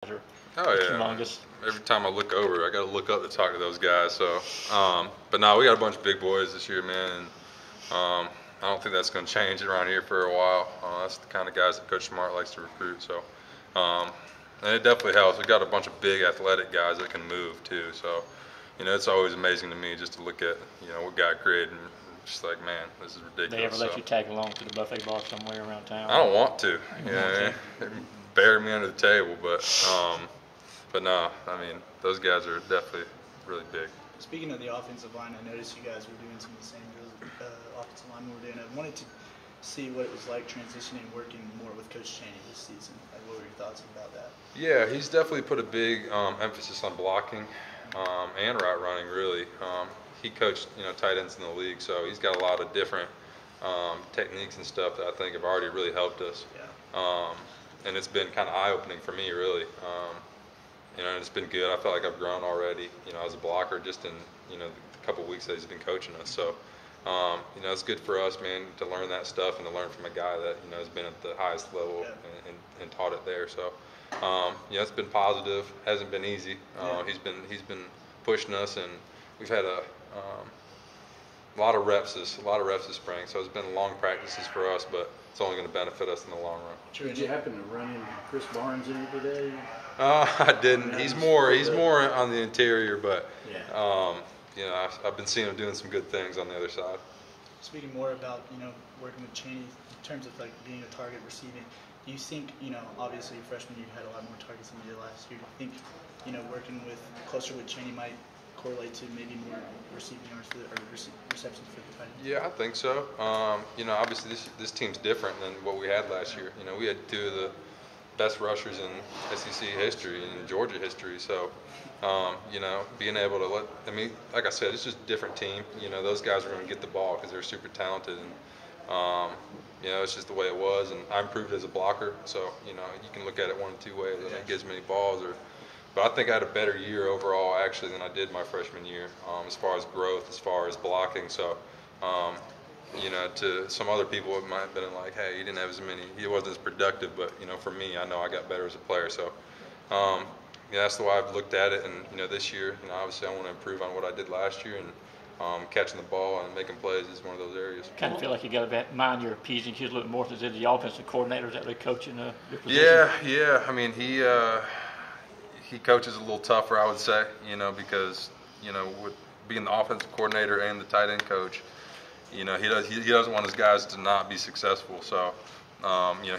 are Oh yeah. humongous. Every time I look over, I got to look up to talk to those guys. So, but no, we got a bunch of big boys this year, man. And I don't think that's going to change around here for a while. That's the kind of guys that Coach Smart likes to recruit. So, and it definitely helps. We got a bunch of big athletic guys that can move too. So, it's always amazing to me just to look at what God created and just like, man, this is ridiculous. They ever let you tag along to the buffet bar somewhere around town? I don't want to. They bury me under the table, but no, I mean, those guys are definitely really big. Speaking of the offensive line, I noticed you guys were doing some of the same drills offensive line we were doing. I wanted to see what it was like transitioning, working more with Coach Chaney this season. Like, what were your thoughts about that? Yeah, he's definitely put a big emphasis on blocking and route running, really. He coached, tight ends in the league, so he's got a lot of different techniques and stuff that I think have already really helped us. Yeah. And it's been kind of eye-opening for me, really. And it's been good. I feel like I've grown already, as a blocker just in, the couple weeks that he's been coaching us. So, it's good for us, man, to learn that stuff and to learn from a guy that, has been at the highest level and taught it there. So, it's been positive. Hasn't been easy. He's been pushing us, and we've had a lot of reps this spring. So it's been long practices for us, but it's only going to benefit us in the long run. Did you happen to run into Chris Barnes any today? I didn't. He's more on the interior, but I've been seeing him doing some good things on the other side. Speaking more about working with Chaney in terms of like being a target receiving, do you think obviously freshman year you had a lot more targets than you did last year? Do you think working closer with Chaney might correlate to maybe more receiving yards or receptions for the tight end? Yeah, I think so. Obviously this team's different than what we had last year. We had two of the best rushers in SEC history and in Georgia history. So, being able to like I said, it's just a different team. Those guys are going to get the ball because they're super talented, and it's just the way it was. And I improved as a blocker, so you can look at it one of two ways. I didn't get as many balls, but I think I had a better year overall actually than I did my freshman year, as far as growth, as far as blocking. So, to some other people it might have been like, hey, he didn't have as many, he wasn't as productive, but for me, I know I got better as a player. So, that's the way I've looked at it. And this year, obviously I want to improve on what I did last year, and catching the ball and making plays is one of those areas. Kind of feel like you got to mind your P's and Q's a little more than the offensive coordinators that they coaching your position. Yeah. I mean, he coaches a little tougher, I would say, because with being the offensive coordinator and the tight end coach, he doesn't want his guys to not be successful. So,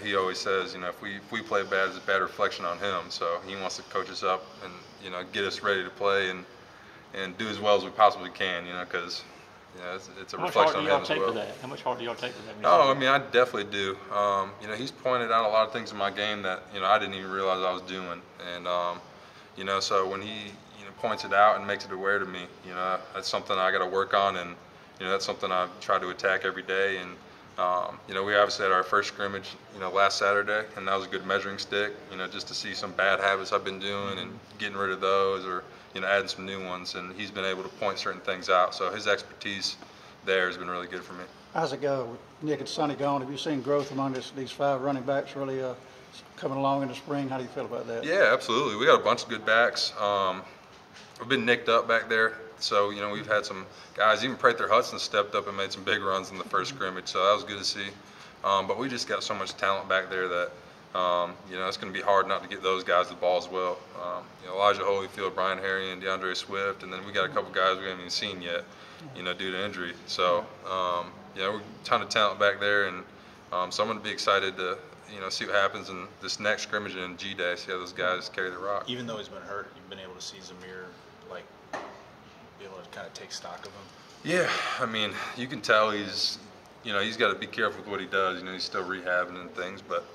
he always says, if we play bad, it's a bad reflection on him. So he wants to coach us up and get us ready to play and do as well as we possibly can. Because it's a reflection on him as well. How much harder do y'all take to that? Oh, I mean, I definitely do. He's pointed out a lot of things in my game that I didn't even realize I was doing, and so when he points it out and makes it aware to me, that's something I got to work on, and that's something I try to attack every day. And we obviously had our first scrimmage last Saturday, and that was a good measuring stick, just to see some bad habits I've been doing and getting rid of those, or adding some new ones. And he's been able to point certain things out, so his expertise there has been really good for me. How's it go with Nick and Sonny gone? Have you seen growth among these five running backs really coming along in the spring? How do you feel about that? Yeah, absolutely. We got a bunch of good backs. We've been nicked up back there, so we've had some guys. Even Prather Hudson stepped up and made some big runs in the first scrimmage, so that was good to see. But we just got so much talent back there that it's going to be hard not to get those guys the ball as well. Elijah Holyfield, Brian Harry, and DeAndre Swift, and then we got a couple guys we haven't even seen yet, due to injury. So we're a ton of talent back there, and so I'm going to be excited to see what happens in this next scrimmage in G-Day, see how those guys carry the rock. Even though he's been hurt, you've been able to see Zamir be able to kind of take stock of him. Yeah, I mean, you can tell he's got to be careful with what he does. He's still rehabbing and things, but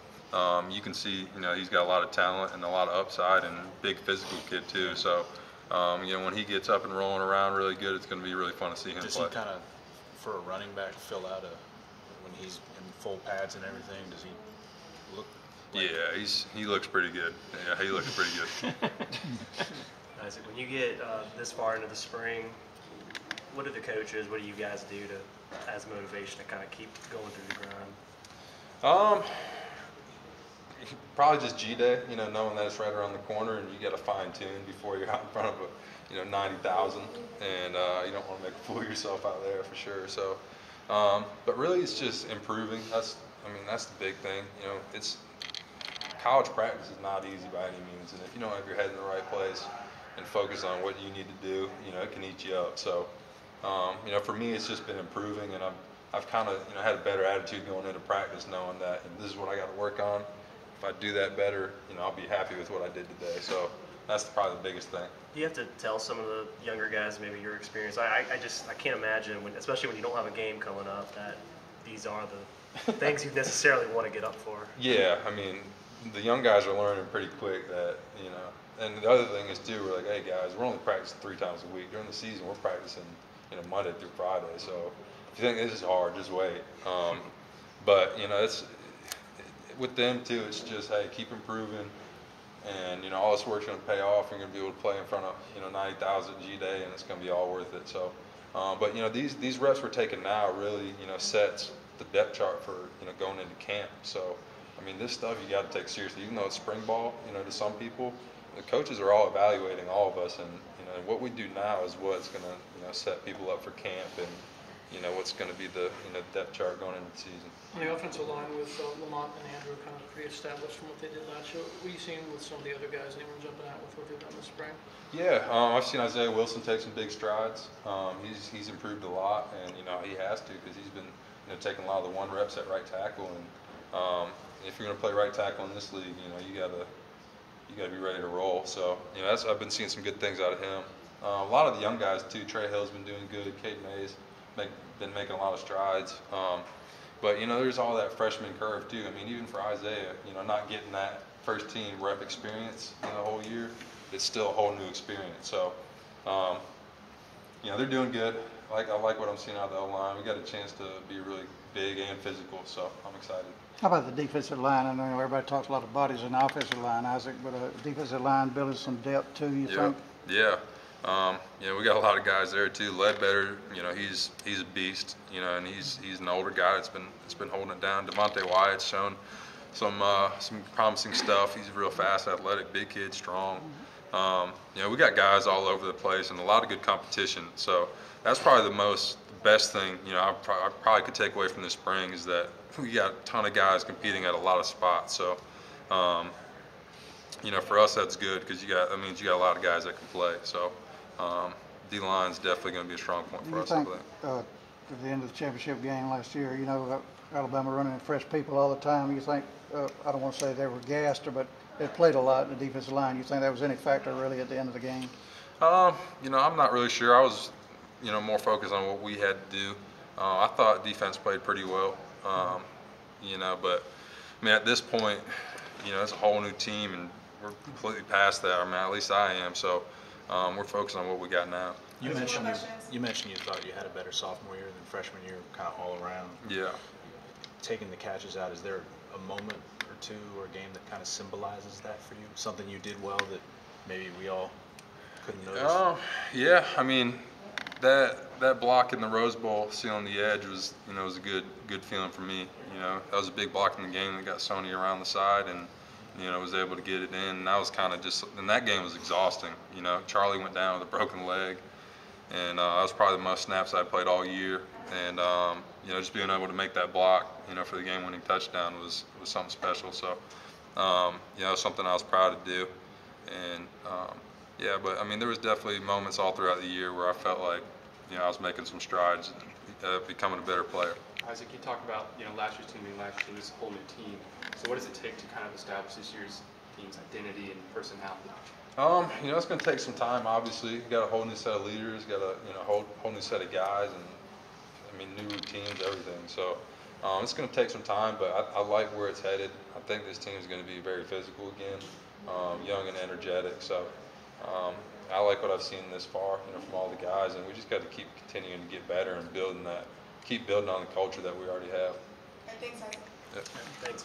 you can see, he's got a lot of talent and a lot of upside, and big physical kid too. So, when he gets up and rolling around really good, it's going to be really fun to see him play. Does he kind of, for a running back, fill out when he's in full pads and everything? Does he look? Yeah, he looks pretty good. Yeah, he looks pretty good. Isaac, when you get this far into the spring, what do the coaches, what do you guys do as motivation to kind of keep going through the grind? probably just G-Day, you know, knowing that it's right around the corner and you got to fine tune before you're out in front of you know, 90,000, and you don't want to make a fool of yourself out there for sure. So, but really, it's just improving. I mean, that's the big thing. You know, college practice is not easy by any means, and if you don't have your head in the right place and focus on what you need to do, you know, it can eat you up. So, you know, for me, it's just been improving, and I've kind of, you know, had a better attitude going into practice, knowing that this is what I got to work on. If I do that better, you know, I'll be happy with what I did today. So that's probably the biggest thing. Do you have to tell some of the younger guys maybe your experience? I can't imagine, especially when you don't have a game coming up, that these are the things you necessarily want to get up for. Yeah, I mean, the young guys are learning pretty quick that, you know, and the other thing is too, we're like, hey guys, we're only practicing 3 times a week. During the season, we're practicing, you know, Monday through Friday. So if you think this is hard, just wait. But, you know, with them too, it's just, hey, keep improving. And, you know, all this work's going to pay off. You're going to be able to play in front of, you know, 90,000 G-Day, and it's going to be all worth it. So, but, you know, these reps we're taking now really, you know, sets the depth chart for, you know, going into camp. So, I mean, this stuff you got to take seriously. Even though it's spring ball, you know, to some people, the coaches are all evaluating all of us. And, you know, what we do now is what's going to, you know, set people up for camp and, you know, what's going to be the, you know, depth chart going into the season. On the offensive line with Lamont and Andrew kind of pre-established from what they did last year, what are you seeing with some of the other guys? Anyone jumping out with what they've done this spring? Yeah, I've seen Isaiah Wilson take some big strides. He's improved a lot, and you know he has to because he's been, you know, taking a lot of the 1 reps at right tackle. And if you're going to play right tackle in this league, you know you gotta be ready to roll. So you know I've been seeing some good things out of him. A lot of the young guys too. Trey Hill's been doing good. Cade Mays been making a lot of strides. But, you know, there's all that freshman curve, too. I mean, even for Isaiah, you know, not getting that first team rep experience in the whole year, it's still a whole new experience. So, you know, they're doing good. I like what I'm seeing out of the O-line. We got a chance to be really big and physical, so I'm excited. How about the defensive line? I know everybody talks a lot of bodies in the offensive line, Isaac, but defensive line building some depth, too, you think? Yeah. You know, we got a lot of guys there too. Ledbetter, you know, he's a beast. You know, and he's an older guy that's been holding it down. Devontae Wyatt's shown some promising stuff. He's real fast, athletic, big kid, strong. You know, we got guys all over the place and a lot of good competition. So that's probably the best thing. You know, I probably could take away from this spring is that we got a ton of guys competing at a lot of spots. So. You know, for us that's good because you got a lot of guys that can play. So D-line's definitely going to be a strong point for us. I think at the end of the championship game last year, you know, Alabama running in fresh people all the time. You think I don't want to say they were gassed, but they played a lot in the defensive line. You think that was any factor really at the end of the game? You know, I'm not really sure. I was, you know, more focused on what we had to do. I thought defense played pretty well. You know, but I mean, at this point, you know, it's a whole new team and we're completely past that. I mean, at least I am. So we're focused on what we got now. You mentioned you thought you had a better sophomore year than freshman year, kind of all around. Yeah. Taking the catches out, is there a moment or two or a game that kind of symbolizes that for you? Something you did well that maybe we all couldn't notice? Yeah. I mean, that block in the Rose Bowl, sealing the edge was, you know, was a good feeling for me. You know, that was a big block in the game that got Sony around the side and. You know, was able to get it in. And that was kind of and that game was exhausting. You know, Charlie went down with a broken leg, and that was probably the most snaps I played all year. And you know, just being able to make that block, you know, for the game-winning touchdown was something special. So, you know, something I was proud to do. And yeah, but I mean, there was definitely moments all throughout the year where I felt like, you know, I was making some strides, becoming a better player. Isaac, you talked about, you know, last year's team being last year, this whole new team. So what does it take to kind of establish this year's team's identity and personality? You know, it's going to take some time. Obviously, you got a whole new set of leaders, got a whole new set of guys, and I mean, new routines, everything. So it's going to take some time, but I like where it's headed. I think this team is going to be very physical again, young and energetic. So I like what I've seen this far, you know, from all the guys, and we just got to keep continuing to get better and keep building on the culture that we already have. Thanks, Isaac. Yep. Thanks.